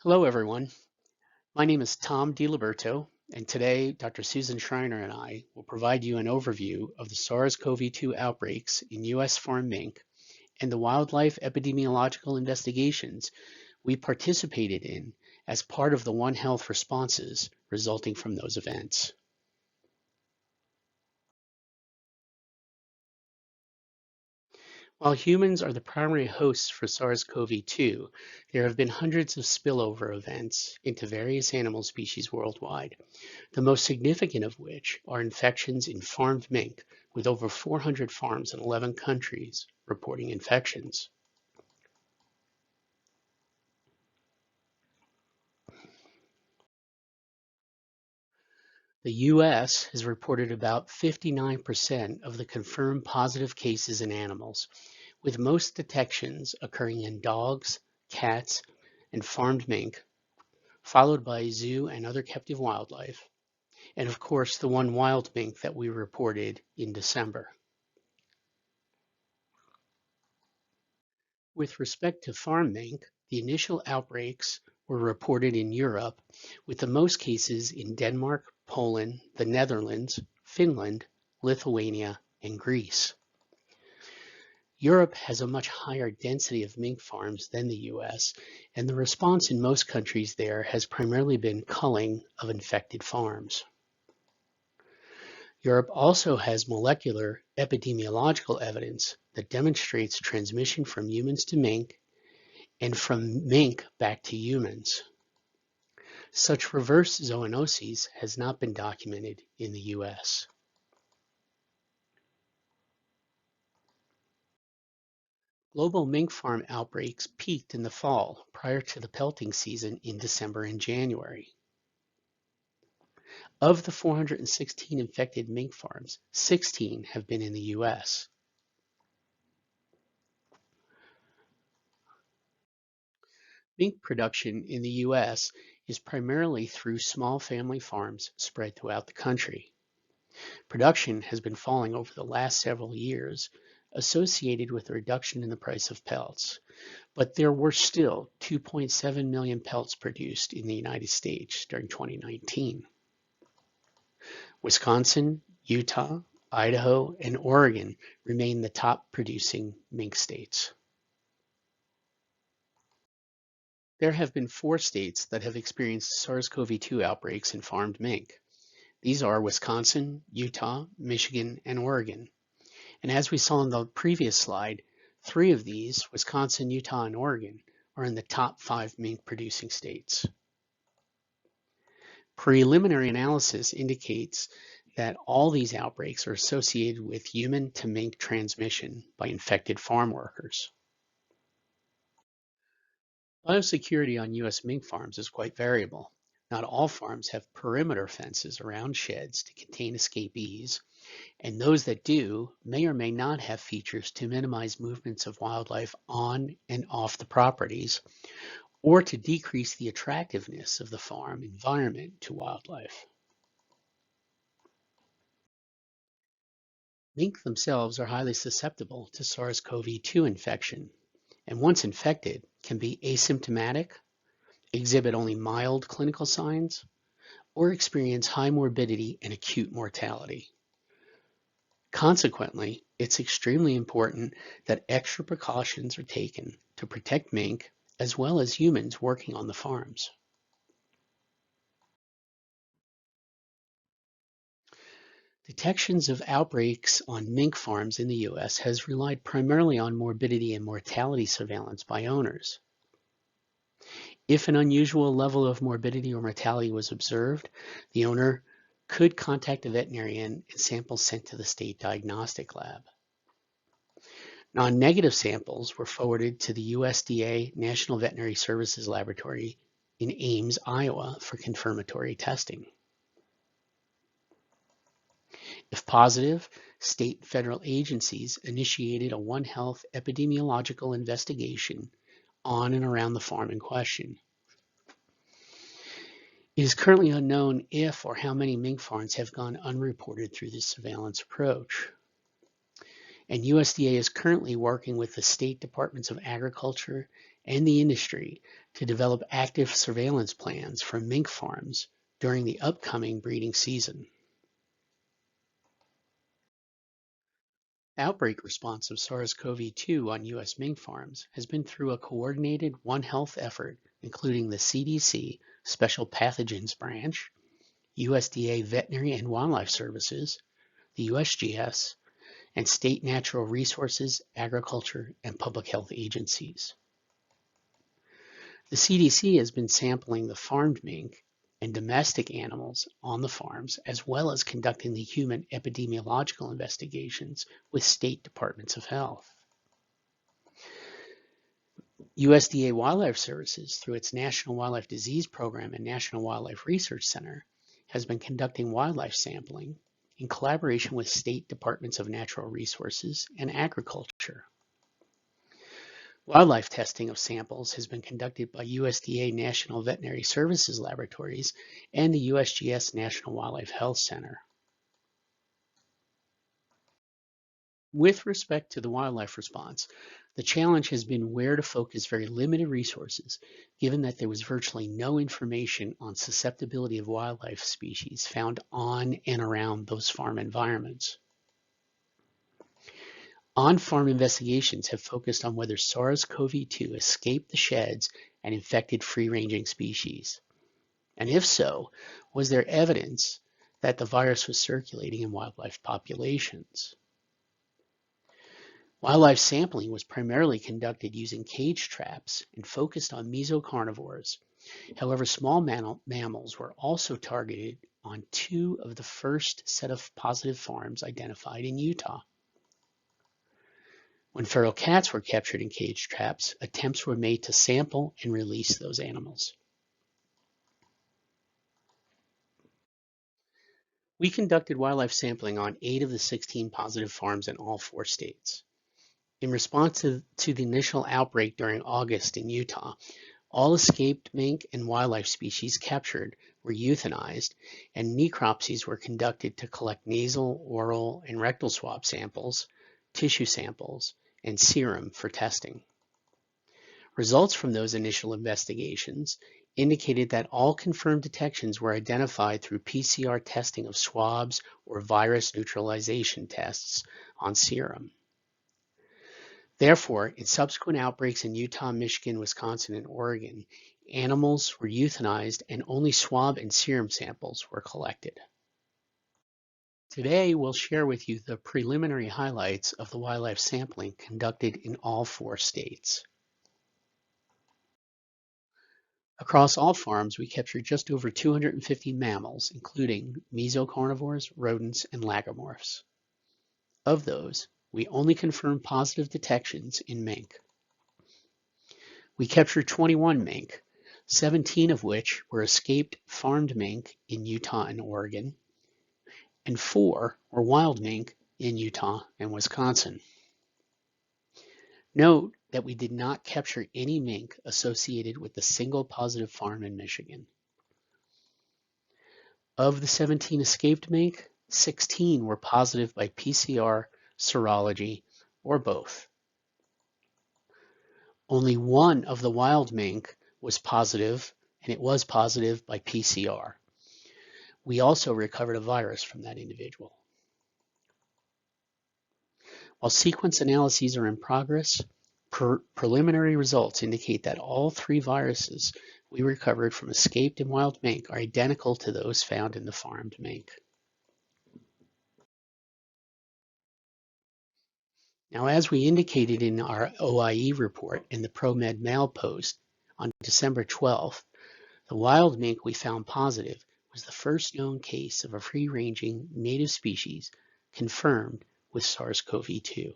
Hello, everyone. My name is Tom DeLiberto, and today Dr. Susan Shriner and I will provide you an overview of the SARS-CoV-2 outbreaks in U.S. farm mink and the wildlife epidemiological investigations we participated in as part of the One Health responses resulting from those events. While humans are the primary hosts for SARS-CoV-2, there have been hundreds of spillover events into various animal species worldwide, the most significant of which are infections in farmed mink, with over 400 farms in 11 countries reporting infections. The US has reported about 59% of the confirmed positive cases in animals, with most detections occurring in dogs, cats, and farmed mink, followed by zoo and other captive wildlife, and of course the one wild mink that we reported in December. With respect to farm mink, the initial outbreaks were reported in Europe, with the most cases in Denmark, Poland, the Netherlands, Finland, Lithuania, and Greece. Europe has a much higher density of mink farms than the US, and the response in most countries there has primarily been culling of infected farms. Europe also has molecular epidemiological evidence that demonstrates transmission from humans to mink and from mink back to humans. Such reverse zoonoses has not been documented in the US. Global mink farm outbreaks peaked in the fall prior to the pelting season in December and January. Of the 416 infected mink farms, 16 have been in the US. Mink production in the US is primarily through small family farms spread throughout the country. Production has been falling over the last several years, associated with a reduction in the price of pelts, but there were still 2.7 million pelts produced in the United States during 2019. Wisconsin, Utah, Idaho, and Oregon remain the top producing mink states. There have been 4 states that have experienced SARS-CoV-2 outbreaks in farmed mink. These are Wisconsin, Utah, Michigan, and Oregon. And as we saw in the previous slide, 3 of these, Wisconsin, Utah, and Oregon, are in the top 5 mink producing states. Preliminary analysis indicates that all these outbreaks are associated with human to mink transmission by infected farm workers. Biosecurity on U.S. mink farms is quite variable. Not all farms have perimeter fences around sheds to contain escapees, and those that do may or may not have features to minimize movements of wildlife on and off the properties, or to decrease the attractiveness of the farm environment to wildlife. Mink themselves are highly susceptible to SARS-CoV-2 infection, and once infected can be asymptomatic, exhibit only mild clinical signs, or experience high morbidity and acute mortality. Consequently, it's extremely important that extra precautions are taken to protect mink as well as humans working on the farms. Detections of outbreaks on mink farms in the US has relied primarily on morbidity and mortality surveillance by owners. If an unusual level of morbidity or mortality was observed, the owner could contact a veterinarian and samples sent to the state diagnostic lab. Non-negative samples were forwarded to the USDA National Veterinary Services Laboratory in Ames, Iowa for confirmatory testing. If positive, state and federal agencies initiated a One Health epidemiological investigation on and around the farm in question. It is currently unknown if or how many mink farms have gone unreported through this surveillance approach. And USDA is currently working with the state departments of agriculture and the industry to develop active surveillance plans for mink farms during the upcoming breeding season. Outbreak response of SARS-CoV-2 on U.S. mink farms has been through a coordinated One Health effort, including the CDC Special Pathogens Branch, USDA Veterinary and Wildlife Services, the USGS, and state natural resources, agriculture, and public health agencies. The CDC has been sampling the farmed mink and domestic animals on the farms, as well as conducting the human epidemiological investigations with state departments of health. USDA Wildlife Services, through its National Wildlife Disease Program and National Wildlife Research Center, has been conducting wildlife sampling in collaboration with state departments of natural resources and agriculture. Wildlife testing of samples has been conducted by USDA National Veterinary Services Laboratories and the USGS National Wildlife Health Center. With respect to the wildlife response, the challenge has been where to focus very limited resources, given that there was virtually no information on susceptibility of wildlife species found on and around those farm environments. On-farm investigations have focused on whether SARS-CoV-2 escaped the sheds and infected free-ranging species. And if so, was there evidence that the virus was circulating in wildlife populations? Wildlife sampling was primarily conducted using cage traps and focused on mesocarnivores. However, small mammals were also targeted on 2 of the first set of positive farms identified in Utah. When feral cats were captured in cage traps, attempts were made to sample and release those animals. We conducted wildlife sampling on 8 of the 16 positive farms in all 4 states. In response to the initial outbreak during August in Utah, all escaped mink and wildlife species captured were euthanized, and necropsies were conducted to collect nasal, oral, and rectal swab samples, tissue samples, and serum for testing. Results from those initial investigations indicated that all confirmed detections were identified through PCR testing of swabs or virus neutralization tests on serum. Therefore, in subsequent outbreaks in Utah, Michigan, Wisconsin, and Oregon, animals were euthanized and only swab and serum samples were collected. Today, we'll share with you the preliminary highlights of the wildlife sampling conducted in all 4 states. Across all farms, we captured just over 250 mammals, including mesocarnivores, rodents, and lagomorphs. Of those, we only confirmed positive detections in mink. We captured 21 mink, 17 of which were escaped farmed mink in Utah and Oregon, and 4 were wild mink in Utah and Wisconsin. Note that we did not capture any mink associated with the single positive farm in Michigan. Of the 17 escaped mink, 16 were positive by PCR, serology, or both. Only 1 of the wild mink was positive, and it was positive by PCR. We also recovered a virus from that individual. While sequence analyses are in progress, preliminary results indicate that all 3 viruses we recovered from escaped and wild mink are identical to those found in the farmed mink. Now, as we indicated in our OIE report in the ProMed Mail post on December 12th, the wild mink we found positive was the first known case of a free-ranging native species confirmed with SARS-CoV-2.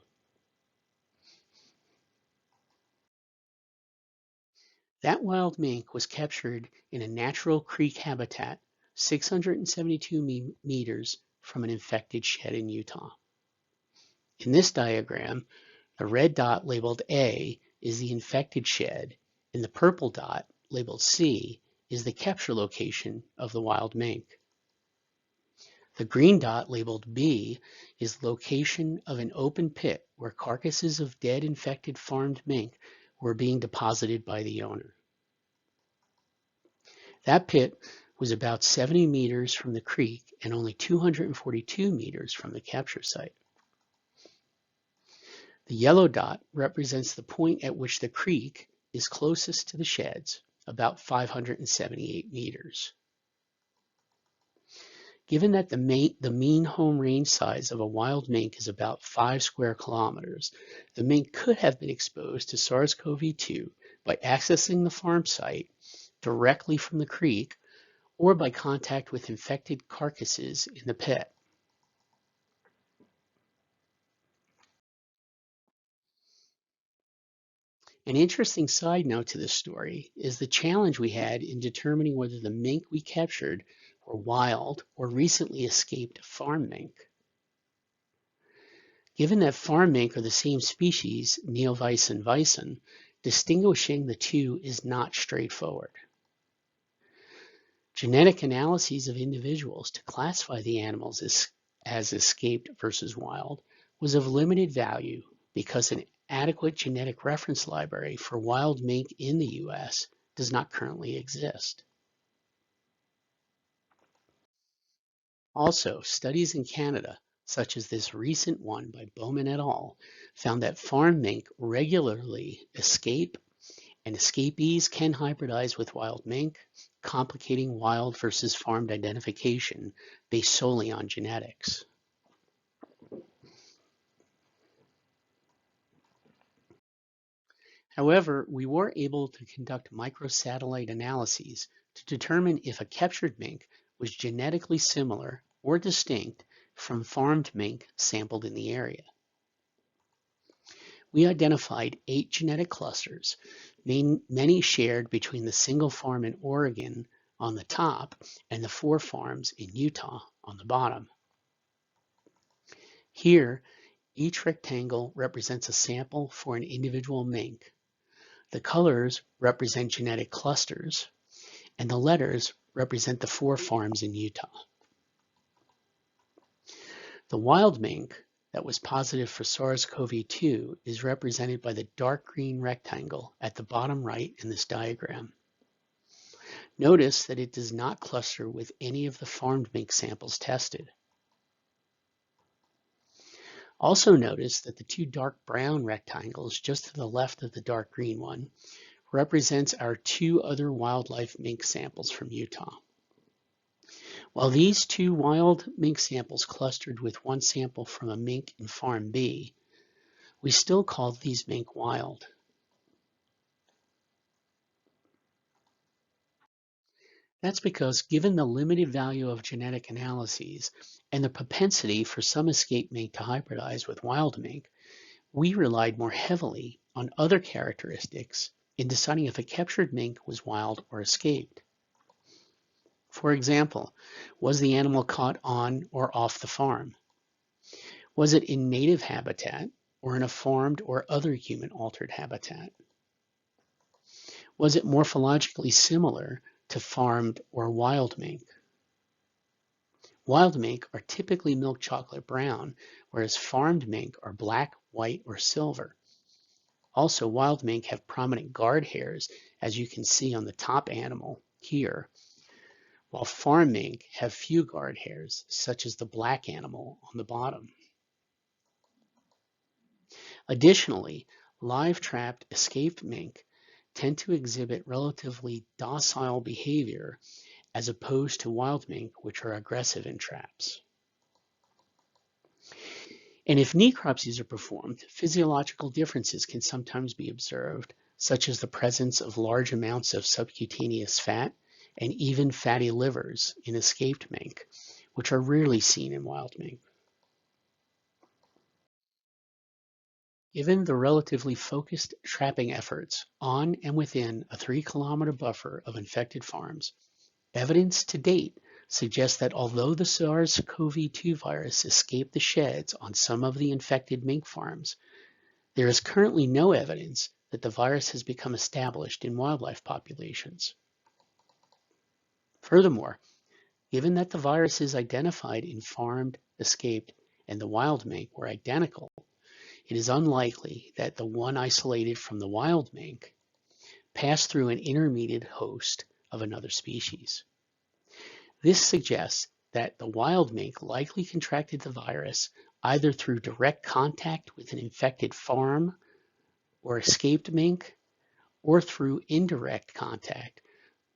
That wild mink was captured in a natural creek habitat 672 meters from an infected shed in Utah. In this diagram, the red dot labeled A is the infected shed, and the purple dot labeled C is the capture location of the wild mink. The green dot labeled B is the location of an open pit where carcasses of dead infected farmed mink were being deposited by the owner. That pit was about 70 meters from the creek and only 242 meters from the capture site. The yellow dot represents the point at which the creek is closest to the sheds, about 578 meters. Given that the mean home range size of a wild mink is about 5 square kilometers, the mink could have been exposed to SARS-CoV-2 by accessing the farm site directly from the creek or by contact with infected carcasses in the pit. An interesting side note to this story is the challenge we had in determining whether the mink we captured were wild or recently escaped farm mink. Given that farm mink are the same species, Neovison vison, distinguishing the two is not straightforward. Genetic analyses of individuals to classify the animals as escaped versus wild was of limited value because an adequate genetic reference library for wild mink in the US does not currently exist. Also, studies in Canada, such as this recent one by Bowman et al., found that farm mink regularly escape, and escapees can hybridize with wild mink, complicating wild versus farmed identification based solely on genetics. However, we were able to conduct microsatellite analyses to determine if a captured mink was genetically similar or distinct from farmed mink sampled in the area. We identified 8 genetic clusters, many shared between the single farm in Oregon on the top and the 4 farms in Utah on the bottom. Here, each rectangle represents a sample for an individual mink. The colors represent genetic clusters, and the letters represent the 4 farms in Utah. The wild mink that was positive for SARS-CoV-2 is represented by the dark green rectangle at the bottom right in this diagram. Notice that it does not cluster with any of the farmed mink samples tested. Also notice that the 2 dark brown rectangles just to the left of the dark green one represents our 2 other wildlife mink samples from Utah. While these 2 wild mink samples clustered with 1 sample from a mink in Farm B, we still called these mink wild. That's because given the limited value of genetic analyses and the propensity for some escaped mink to hybridize with wild mink, we relied more heavily on other characteristics in deciding if a captured mink was wild or escaped. For example, was the animal caught on or off the farm? Was it in native habitat or in a farmed or other human-altered habitat? Was it morphologically similar to farmed or wild mink? Wild mink are typically milk chocolate brown, whereas farmed mink are black, white, or silver. Also, wild mink have prominent guard hairs, as you can see on the top animal here, while farm mink have few guard hairs, such as the black animal on the bottom. Additionally, live-trapped escaped mink tend to exhibit relatively docile behavior as opposed to wild mink, which are aggressive in traps. And if necropsies are performed, physiological differences can sometimes be observed, such as the presence of large amounts of subcutaneous fat and even fatty livers in escaped mink, which are rarely seen in wild mink. Given the relatively focused trapping efforts on and within a 3-kilometer buffer of infected farms, evidence to date suggests that although the SARS-CoV-2 virus escaped the sheds on some of the infected mink farms, there is currently no evidence that the virus has become established in wildlife populations. Furthermore, given that the viruses identified in farmed, escaped, and the wild mink were identical, it is unlikely that the one isolated from the wild mink passed through an intermediate host of another species. This suggests that the wild mink likely contracted the virus either through direct contact with an infected farm or escaped mink, or through indirect contact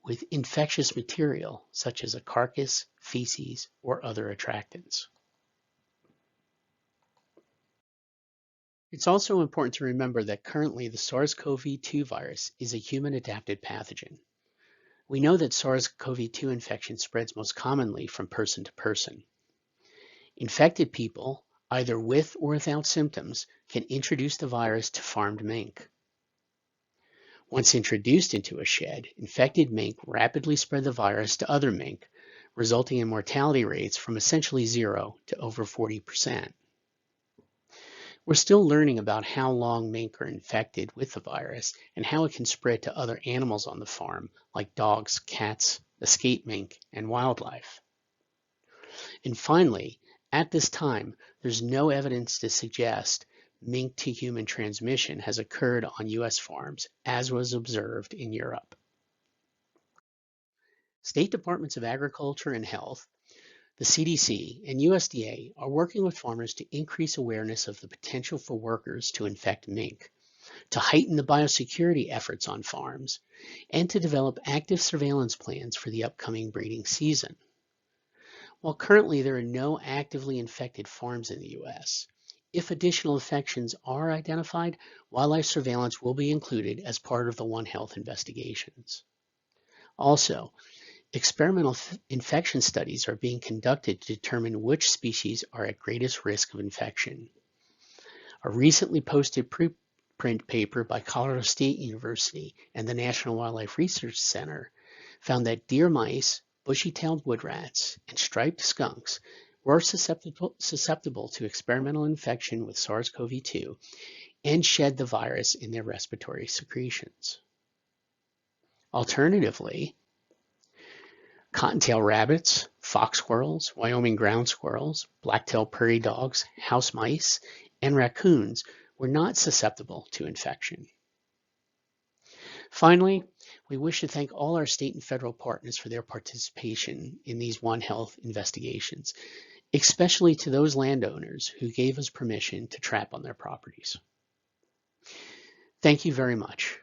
with infectious material such as a carcass, feces, or other attractants. It's also important to remember that currently the SARS-CoV-2 virus is a human-adapted pathogen. We know that SARS-CoV-2 infection spreads most commonly from person to person. Infected people, either with or without symptoms, can introduce the virus to farmed mink. Once introduced into a shed, infected mink rapidly spread the virus to other mink, resulting in mortality rates from essentially 0 to over 40%. We're still learning about how long mink are infected with the virus and how it can spread to other animals on the farm, like dogs, cats, escaped mink, and wildlife. And finally, at this time, there's no evidence to suggest mink to human transmission has occurred on U.S. farms, as was observed in Europe. State Departments of Agriculture and Health, the CDC, and USDA are working with farmers to increase awareness of the potential for workers to infect mink, to heighten the biosecurity efforts on farms, and to develop active surveillance plans for the upcoming breeding season. While currently there are no actively infected farms in the U.S., if additional infections are identified, wildlife surveillance will be included as part of the One Health investigations. Also, experimental infection studies are being conducted to determine which species are at greatest risk of infection. A recently posted preprint paper by Colorado State University and the National Wildlife Research Center found that deer mice, bushy-tailed wood rats, and striped skunks were susceptible to experimental infection with SARS-CoV-2 and shed the virus in their respiratory secretions. Alternatively, cottontail rabbits, fox squirrels, Wyoming ground squirrels, black-tailed prairie dogs, house mice, and raccoons were not susceptible to infection. Finally, we wish to thank all our state and federal partners for their participation in these One Health investigations, especially to those landowners who gave us permission to trap on their properties. Thank you very much.